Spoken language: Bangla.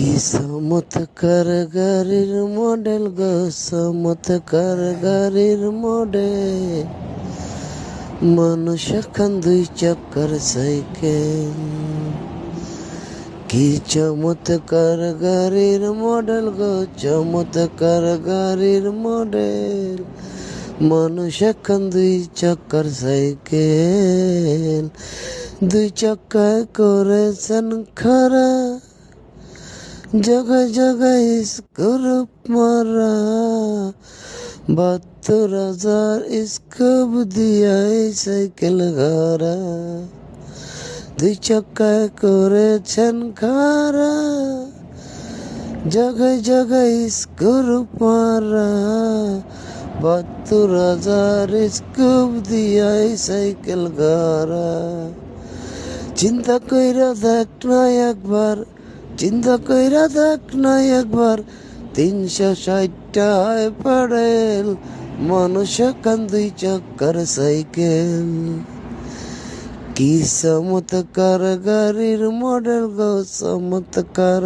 কি চমৎকার গাড়ির মডেল গো, চমৎকার গাড়ির মডেল। মানুষ এখন দুই চাকার সাইকেল। কি চমৎকার গাড়ির মডেল গো, চমৎকার গাড়ির মডেল। মানুষ এখন দুই চাকার সাইকেল। দুই চাকায় করেছেন খারা, জায়গায় জায়গায় স্ক্রুপ মারা। 72,000 স্কুপ দিয়াই সাইকেল গাড়া। দুই চাকায় করেছেন খারা, জায়গায় জায়গায় স্ক্রুপ মারা। 72,000 স্কুপ দিয়াই সাইকেল গাড়া। চিন্তা কইরা দেখ না একবার, চিন্তা কইরা দেখ না একবার, 360টায় প্যাডেল। মানুষ এখন দুই চাকার সাইকেল। কি চমৎকার গাড়ির মডেল গো, চমৎকার